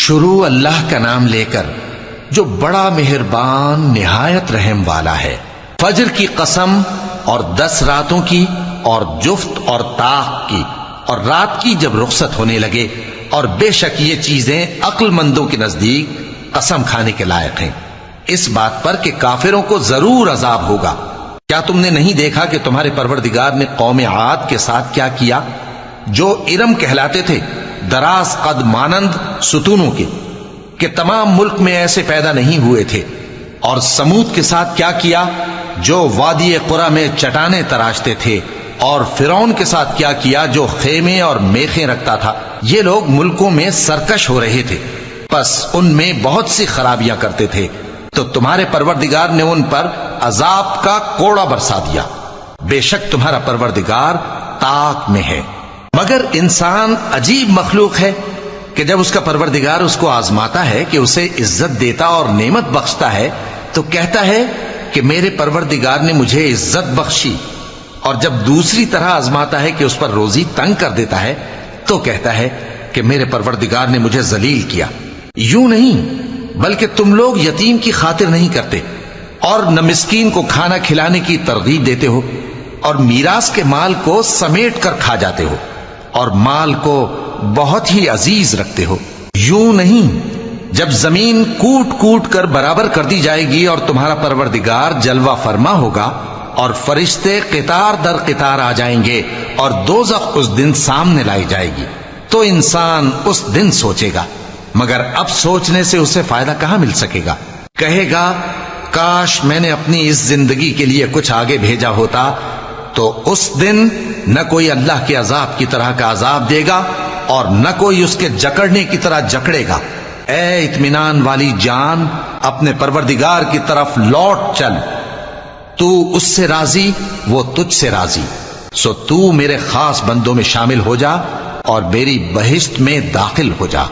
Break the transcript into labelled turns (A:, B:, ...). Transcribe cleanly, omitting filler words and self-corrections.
A: شروع اللہ کا نام لے کر جو بڑا مہربان نہایت رحم والا ہے۔ فجر کی قسم اور 10 راتوں کی اور جفت اور طاق کی اور رات کی جب رخصت ہونے لگے، اور بے شک یہ چیزیں عقل مندوں کے نزدیک قسم کھانے کے لائق ہیں، اس بات پر کہ کافروں کو ضرور عذاب ہوگا۔ کیا تم نے نہیں دیکھا کہ تمہارے پروردگار نے قوم عاد کے ساتھ کیا کیا، جو ارم کہلاتے تھے، دراز قد مانند ستونوں کے، کہ تمام ملک میں ایسے پیدا نہیں ہوئے تھے؟ اور سمود کے ساتھ کیا کیا، جو وادی قرا میں چٹانیں تراشتے تھے؟ اور فرعون کے ساتھ کیا کیا، جو خیمے اور میخیں رکھتا تھا؟ یہ لوگ ملکوں میں سرکش ہو رہے تھے، پس ان میں بہت سی خرابیاں کرتے تھے، تو تمہارے پروردگار نے ان پر عذاب کا کوڑا برسا دیا۔ بے شک تمہارا پروردگار طاق میں ہے۔ مگر انسان عجیب مخلوق ہے کہ جب اس کا پروردگار اس کو آزماتا ہے کہ اسے عزت دیتا اور نعمت بخشتا ہے تو کہتا ہے کہ میرے پروردگار نے مجھے عزت بخشی، اور جب دوسری طرح آزماتا ہے کہ اس پر روزی تنگ کر دیتا ہے تو کہتا ہے کہ میرے پروردگار نے مجھے ذلیل کیا۔ یوں نہیں، بلکہ تم لوگ یتیم کی خاطر نہیں کرتے، اور نہ مسکین کو کھانا کھلانے کی ترغیب دیتے ہو، اور میراث کے مال کو سمیٹ کر کھا جاتے ہو، اور مال کو بہت ہی عزیز رکھتے ہو۔ یوں نہیں، جب زمین کوٹ کوٹ کر برابر کر دی جائے گی اور تمہارا پروردگار جلوہ فرما ہوگا اور فرشتے قطار در قطار آ جائیں گے اور دوزخ اس دن سامنے لائی جائے گی، تو انسان اس دن سوچے گا، مگر اب سوچنے سے اسے فائدہ کہاں مل سکے گا؟ کہے گا کاش میں نے اپنی اس زندگی کے لیے کچھ آگے بھیجا ہوتا، تو اس دن نہ کوئی اللہ کے عذاب کی طرح کا عذاب دے گا اور نہ کوئی اس کے جکڑنے کی طرح جکڑے گا۔ اے اطمینان والی جان، اپنے پروردگار کی طرف لوٹ چل، تو اس سے راضی، وہ تجھ سے راضی، سو تو میرے خاص بندوں میں شامل ہو جا اور میری بہشت میں داخل ہو جا۔